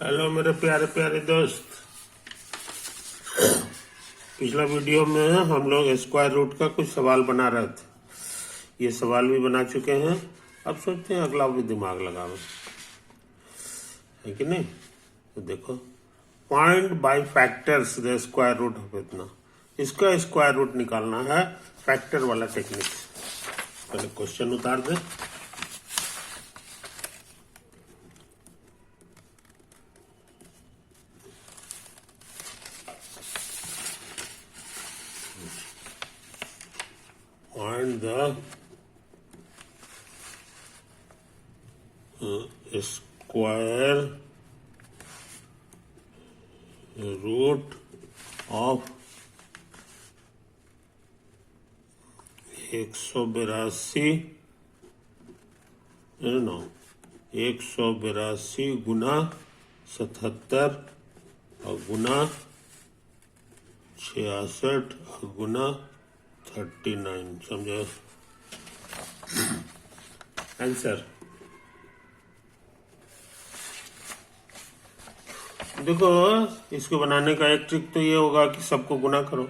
Hello मेरे प्यारे प्यारे दोस्त। पिछला वीडियो में हम लोग स्क्वायर रूट का कुछ सवाल बना रहे थे। ये सवाल भी बना चुके हैं। अब सोचते हैं अगला भी दिमाग लगावे, है कि नहीं। तो देखो, point by factors the square root of इतना, इसका स्क्वायर रूट निकालना है फैक्टर वाला टेक्निक। पहले क्वेश्चन उतार दे। Find the square root of 182 गुना 77 और गुना 66 और गुना 39। समझो आंसर। देखो, इसको बनाने का एक ट्रिक तो ये होगा कि सबको गुना करो।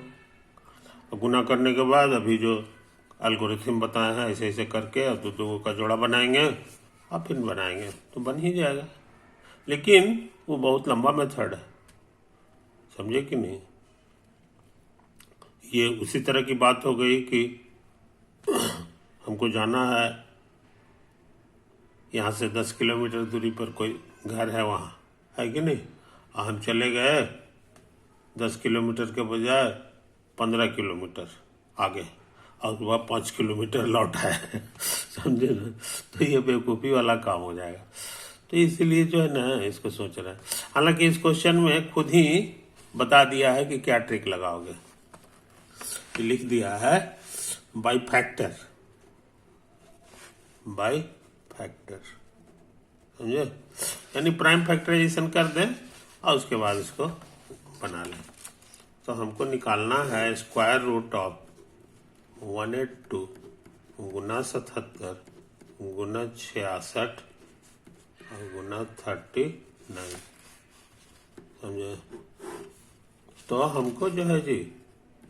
गुना करने के बाद अभी जो एल्गोरिथम बताया है ऐसे ऐसे करके अब दो का जोड़ा बनाएंगे और फिर बनाएंगे तो बन ही जाएगा। लेकिन वो बहुत लंबा मेथड है, समझे कि नहीं। ये उसी तरह की बात हो गई कि हमको जाना है, यहाँ से 10 किलोमीटर दूरी पर कोई घर है, वहाँ है कि नहीं। और हम चले गए 10 किलोमीटर के बजाय 15 किलोमीटर आगे और वह 5 किलोमीटर लौट है समझे ना। तो ये बेवकूफ़ी वाला काम हो जाएगा। तो इसीलिए जो है ना इसको सोच रहा है। हालांकि इस क्वेश्चन में खुद ही बता दिया है कि क्या ट्रिक लगाओगे। लिख दिया है बाय फैक्टर, बाय फैक्टर, समझे। यानी प्राइम फैक्टराइजेशन कर दें और उसके बाद इसको बना लें। तो हमको निकालना है स्क्वायर रूट ऑफ 182 गुना 77 गुना 66 और गुना 39, समझे। तो हमको जो है जी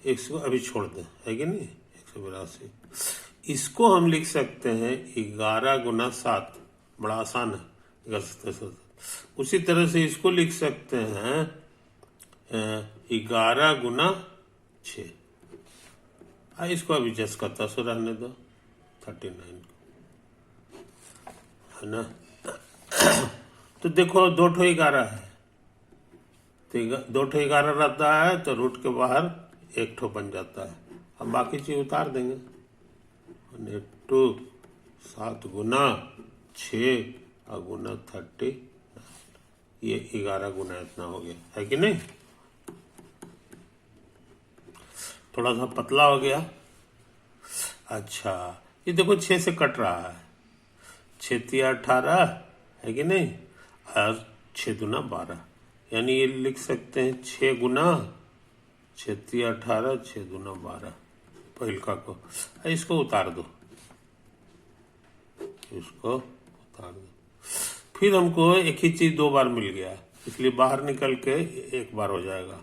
100 अभी छोड़ दें, है कि नहीं, 182। इसको हम लिख सकते हैं 11 गुना 7, बड़ा आसान है। उसी तरह से इसको लिख सकते हैं 11 गुना 6। इसको अभी जस्ट का 10 रहने दो, 39 है ना। तो देखो 2 ठो 11 है, तो 2 ठो 11 रहता है तो रूट के बाहर 1 ठो बन जाता है। अब बाकी चीज उतार देंगे। 7 गुना 6 और गुना 30, ये 11 गुना इतना हो गया, है कि नहीं। थोड़ा सा पतला हो गया। अच्छा, ये देखो 6 से कट रहा है, 6 तिया 18 है कि नहीं, और 6 दुना 12। यानी ये लिख सकते हैं 6 गुना 6 तिया 18 6 दुना 12 पहिलका को। इसको उतार दो, इसको उतार दो। फिर हमको एक ही चीज 2 बार मिल गया, इसलिए बाहर निकल के 1 बार हो जाएगा।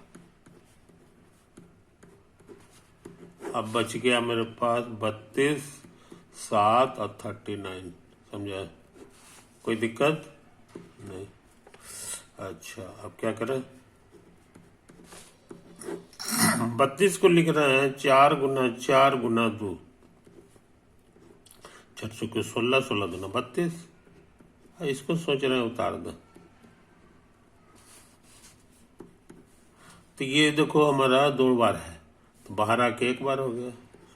अब बच गया मेरे पास 32, 7 और 39, समझा। कोई दिक्कत नहीं। अच्छा, अब क्या करें। 32 को लिख रहे हैं 4 गुना 4 गुना 2, 4 चौके 16, 16 दुना 32। इसको सोच रहे हैं उतार दो। तो ये देखो हमारा 2 बार है, तो बाहर आके 1 बार हो गया।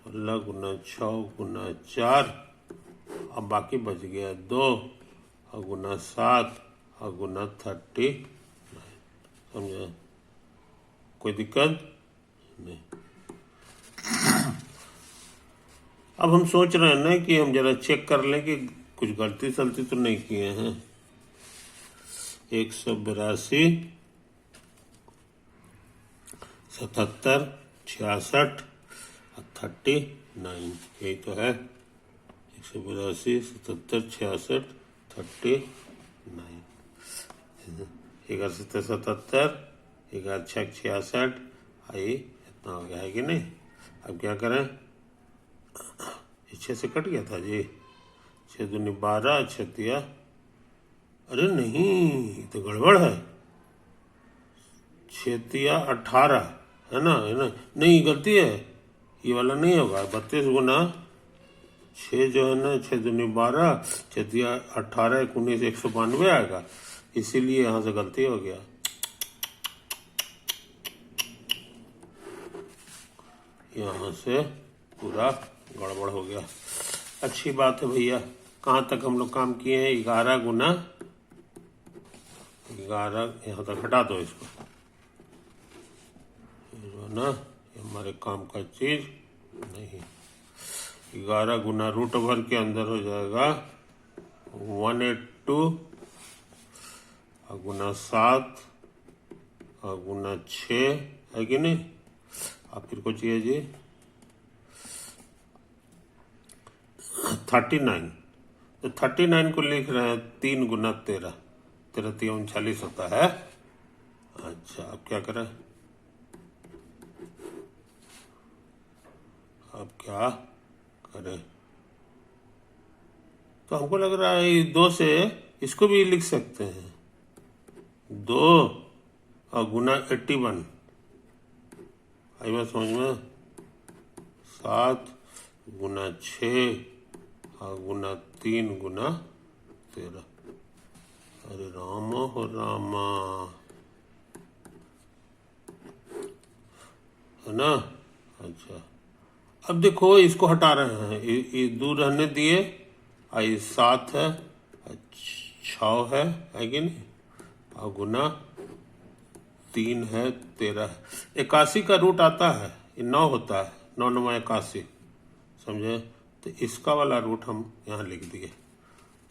16 गुना 6 गुना 4, अब बाकी बच गया 2 और गुना 7 और गुना 39, समझा। कोई दिक्कत नहीं। अब हम सोच रहे हैं ना कि हम जरा चेक कर लें कि कुछ गलती सलती तो नहीं किए हैं। 182 77 66 और 39, यही तो है। 182 77 66 39। 11 7 77, 11 6 66, आई इतना हो गया है कि नहीं। अब क्या करें, 6 से कट गया था जी, 6 दूनी 12, 6 दिया, अरे नहीं तो गड़बड़ है, 6 दिया 18 है ना, नहीं गलती है, ये वाला नहीं होगा। 32 गुना 6 जो है ना, 6 दूनी 12, 6 दिया 18, 19 192 आएगा, इसीलिए यहाँ से गलती हो गया। यहाँ से पूरा गड़बड़ हो गया। अच्छी बात है भैया, कहाँ तक हम लोग काम किए हैं, 11 गुना 11, यहाँ तक हटा दो इसको, ना ये हमारे काम का चीज नहीं। 11 गुना रूट ओवर के अंदर हो जाएगा 182 और गुना 7 और गुना 6 है कि नहीं। आप फिर को चाहिए जी 39, तो 39 को लिख रहे हैं 3 गुना 13, 13 3 39 होता है। अच्छा अब क्या करें, अब क्या करें, तो हमको लग रहा है 2 से इसको भी लिख सकते हैं, 2 और गुना 81, आई बात समझ में, 7 गुना 6 और गुना 3 गुना 13, अरे रामा हो रामा, है ना। अच्छा अब देखो इसको हटा रहे हैं, ये दूर रहने दिए, आई 7 है, 6 है कि नहीं, और गुना 3 है 13 है, 81 का रूट आता है, ये 9 होता है, 9 9 81, समझे। तो इसका वाला रूट हम यहाँ लिख दिए,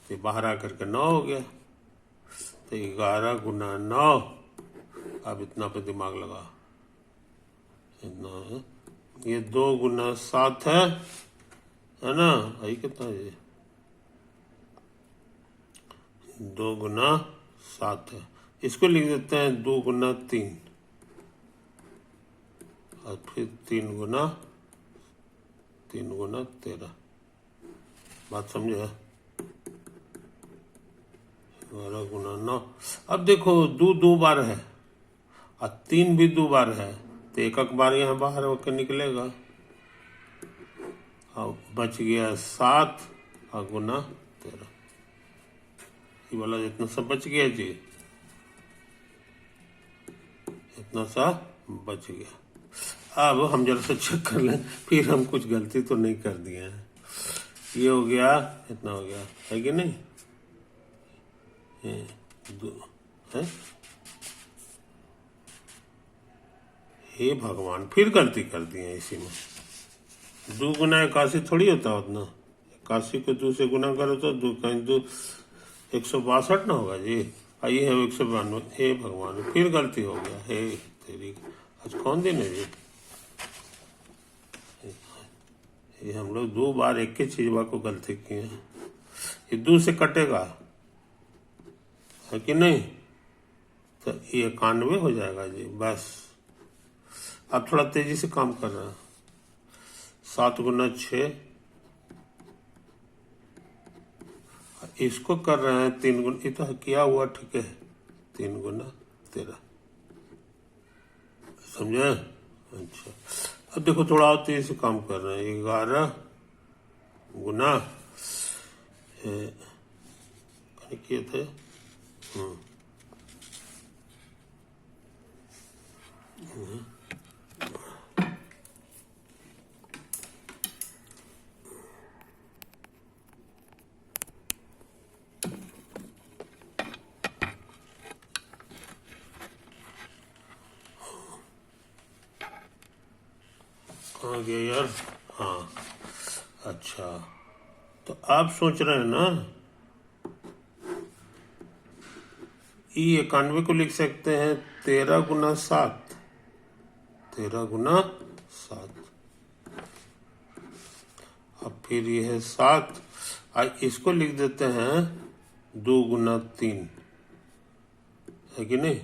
तो बाहर आकर के 9 हो गया, तो 11 गुना 9, अब इतना पे दिमाग लगा, इतना है, ये 2 गुना 7 है ना, आई कितना है, 2 गुना 7 है, इसको लिख देते हैं 2 गुना 3 और फिर 3 गुना 13, बात समझे। 12 गुना 9, अब देखो 2 बार है और 3 भी 2 बार है, तो एक बार यहाँ बाहर होकर निकलेगा, और बच गया 7 और गुना 13, ये वाला इतना सा बच गया जी, इतना सा बच गया। अब हम जरा सा चेक कर लें, फिर हम कुछ गलती तो नहीं कर दिए हैं। ये हो गया, इतना हो गया है कि नहीं, ये 2 है, हे भगवान फिर गलती कर दी है इसी में। 2 गुना 81 थोड़ी होता उतना, 81 को 2 से गुना करो तो 2 कहीं 2 162 ना होगा जी, आइए है 192, हे भगवान फिर गलती हो गया, हे तेरी, आज कौन दिन है जी, ये हम लोग 2 बार एक ही चीज को गलती किए हैं। ये 2 से कटेगा है कि नहीं, तो ये 91 हो जाएगा जी, बस। अब थोड़ा तेजी से काम कर रहा है, 7 गुना 6, इसको कर रहे हैं 3 गुना, ये तो किया हुआ ठीक है, 3 गुना 13, समझे। अच्छा अब देखो थोड़ा और तेजी से काम कर रहे हैं, 11 गुना किए थे, कहाँ गया यार, हाँ अच्छा, तो आप सोच रहे हैं ना, ई 91 को लिख सकते हैं 13 गुना 7, 13 गुना 7, अब फिर ये है 7, इसको लिख देते हैं 2 गुना 3, है कि नहीं।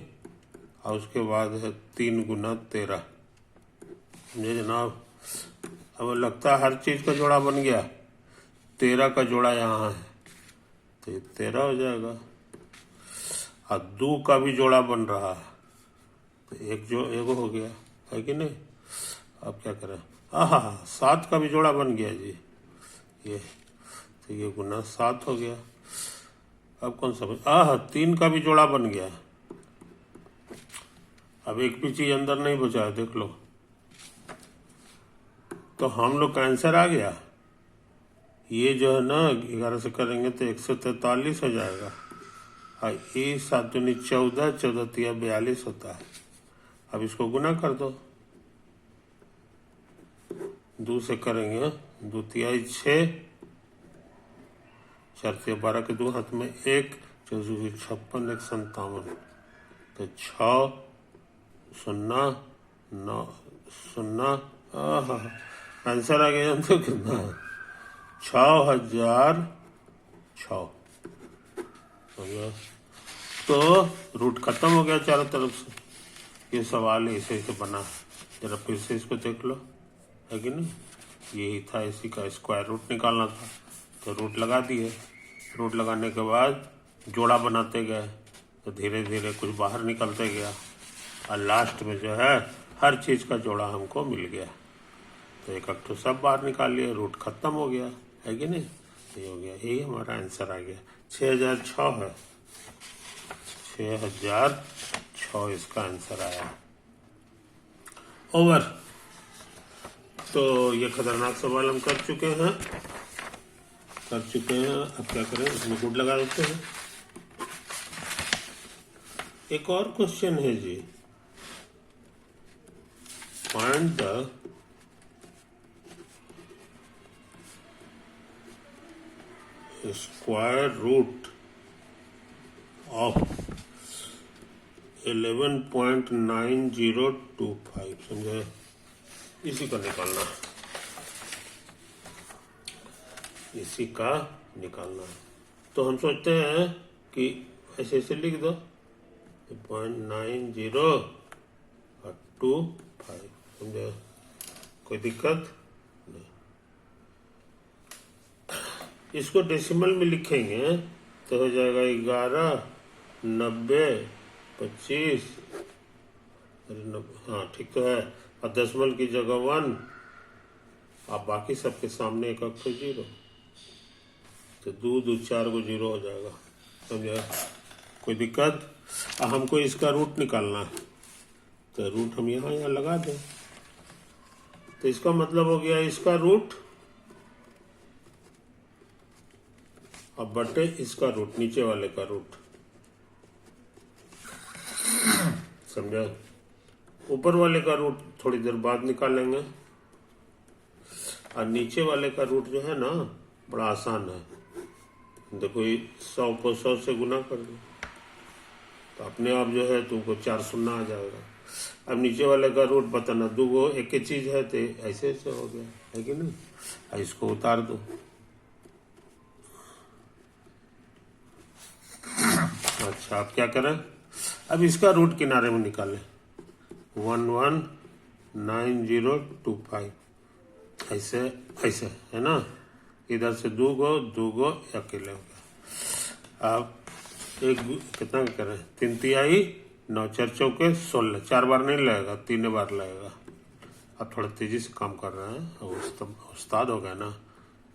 और उसके बाद है 3 गुना 13। समझे जनाब। अब लगता है हर चीज़ का जोड़ा बन गया। 13 का जोड़ा यहाँ है तो ये 13 हो जाएगा। और 2 का भी जोड़ा बन रहा है तो एक हो गया, है कि नहीं। अब क्या करें। 7 का भी जोड़ा बन गया जी, ये तो ये गुना 7 हो गया। अब कौन सा 3 का भी जोड़ा बन गया। अब एक भी चीज अंदर नहीं बचा है, देख लो। तो हम लोग का आंसर आ गया। ये जो है ना 11 से करेंगे तो 143 हो जाएगा। और ये 7 दूनी 14, 14 तिया 42 होता है। अब इसको गुना कर दो। 2 से करेंगे 2 तिहाई 6, 4 तिया 12 के 2 हाथ में 1, 4 56, 1 57। तो 6 0 9 0। आंसर आ गया तो कितना है 6006। तो रूट खत्म हो गया चारों तरफ से। ये सवाल ऐसे ऐसे बना। जरा फिर से इसको देख लो, है कि नहीं। यही था, इसी का स्क्वायर रूट निकालना था तो रूट लगा दिए। रूट लगाने के बाद जोड़ा बनाते गए तो धीरे धीरे कुछ बाहर निकलते गया और लास्ट में जो है हर चीज़ का जोड़ा हमको मिल गया। तो एक तो सब बाहर निकाल लिया, रूट खत्म हो गया, है कि नहीं। ये हो गया, यही हमारा आंसर आ गया। 6006 है, 6006 इसका आंसर आया। ओवर। तो ये खतरनाक सवाल हम कर चुके हैं। अब क्या करें, इसमें गुड लगा देते हैं। एक और क्वेश्चन है जी, find the square root of 11.9025। समझे, इसी का निकालना है, इसी का निकालना है। तो हम सोचते हैं कि ऐसे ऐसे लिख दो 0.9025। समझे, कोई दिक्कत नहीं। इसको डेसिमल में लिखेंगे तो हो जाएगा 11, 90, 25। हाँ ठीक तो है। और दशमल की जगह 1, आप बाकी सबके सामने एक अक्षर 0, तो 2 2 4 को 0 हो जाएगा। समझे, कोई दिक्कत। हमको इसका रूट निकालना है तो रूट हम यहाँ लगा दें। तो इसका मतलब हो गया इसका रूट अब बटे इसका रूट, नीचे वाले का रूट। समझा। ऊपर वाले का रूट थोड़ी देर बाद निकालेंगे और नीचे वाले का रूट जो है ना बड़ा आसान है। देखो 100 को 100 से गुना कर दो तो अपने आप जो है तुमको 4 शून्य आ जाएगा। अब नीचे वाले का रूट बताना, 2 को एक ही चीज है तो ऐसे ऐसे हो गया, है कि नहीं। इसको उतार दो। अच्छा, अब क्या करें, अब इसका रूट किनारे में निकालें। 119025 ऐसे ऐसे है ना। इधर से 2 गो अकेले हो गया। अब एक कितना करें, 3 तिहाई 9 4 चौके 16। 4 बार नहीं लगेगा, 3 बार लगेगा। अब थोड़ा तेजी से काम कर रहे हैं, उस्ताद हो गया ना।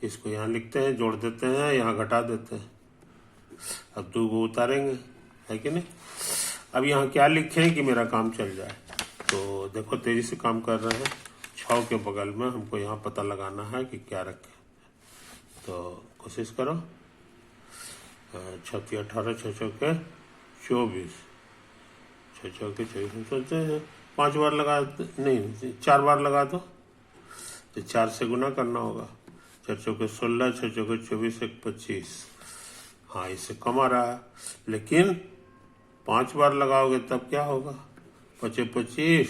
इसको यहाँ लिखते हैं, जोड़ देते हैं, यहाँ घटा देते हैं। अब 2 को उतारेंगे, है कि नहीं। अब यहाँ क्या लिखें कि मेरा काम चल जाए। तो देखो तेजी से काम कर रहे हैं। 6 के बगल में हमको यहाँ पता लगाना है कि क्या रखें। तो कोशिश करो। 6 × 18, 6 चौके 24, 6 चौके 24 सोचते हैं। 5 बार लगा नहीं, 4 बार लगा दो तो 4 से गुना करना होगा। 4 चौके 16, 6 चौके 24, 1 25। हाँ, इससे कम आ रहा है, लेकिन 5 बार लगाओगे तब क्या होगा, 5 25,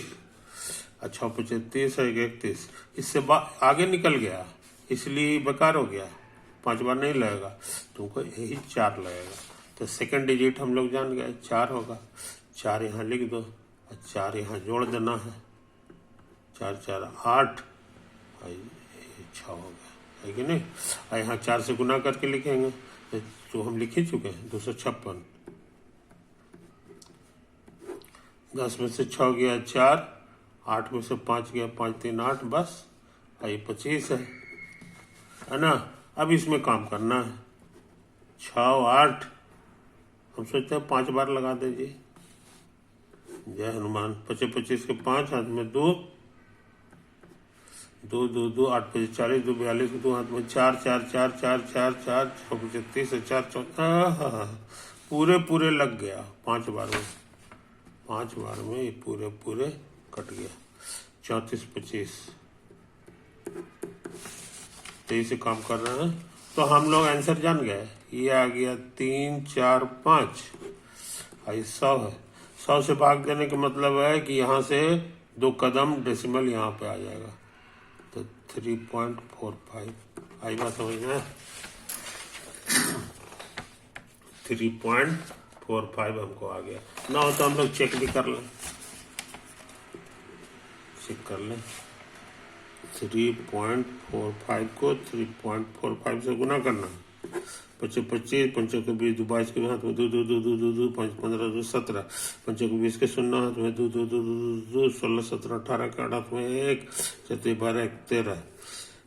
अच्छा 25 30 है 31। इससे आगे निकल गया, इसलिए बेकार हो गया। 5 बार नहीं लगेगा, तुमको यही 4 लगेगा। तो सेकंड डिजिट हम लोग जान गए 4 होगा, 4 यहाँ लिख दो और 4 यहाँ जोड़ देना है, 4 4 8 और 6 हो गया, है कि नहीं। और यहाँ 4 से गुना करके लिखेंगे तो जो हम लिख ही चुके हैं 256। 10 में से 6 गया 4, 8 में से 5 गया 5 3 8, बस ये 25 है ना। अब इसमें काम करना है 6 8, हम सोचते हैं 5 बार लगा दीजिए। जय हनुमान। 25 25 के 5, हाथ में 2 2 2 2, 8 25 40, 2 42 के 2 हाथ में 4 4 4 4 4 4 6 35 4 4, पूरे पूरे लग गया 5 बार में, 5 बार में ये पूरे पूरे कट गया। 34 25 तेईस से काम कर रहे हैं तो हम लोग आंसर जान गए। ये आ गया 3 4 5, ये 100 है। 100 से भाग देने का मतलब है कि यहाँ से 2 कदम डेसिमल यहाँ पे आ जाएगा, तो 3.45। आई बात समझ में? 3.45 हमको आ गया ना। हो तो हम लोग चेक भी कर लें, चेक कर लें। 3.45 को 3.45 से गुना करना। 25 25, 5 को 20, 22 के हाथ में 2 2 2 2 2 2, 5 15 2 17, 5 को 20 के 0 हाथ में 2 2 2 2 2, 16 17 18 के 8 हाथ में 1, 34 12 13,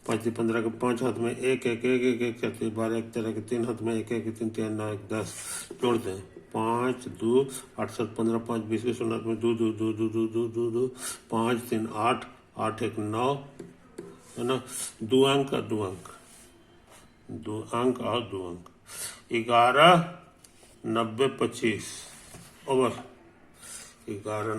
5 15 के 5 हाथ में 1 1 1 1 1, 34 12 13 के 3 हाथ में 1 1 3 3 9 1 10, जोड़ दें 5 2 8 7 15, 5 20 के 0 हाथ में 2 2 2 2 2 2 2 2, 5 3 8 8 1 9, है ना। 2 अंक और 2 अंक, 2 अंक और 2 अंक, 11 90 25 ओवर 11।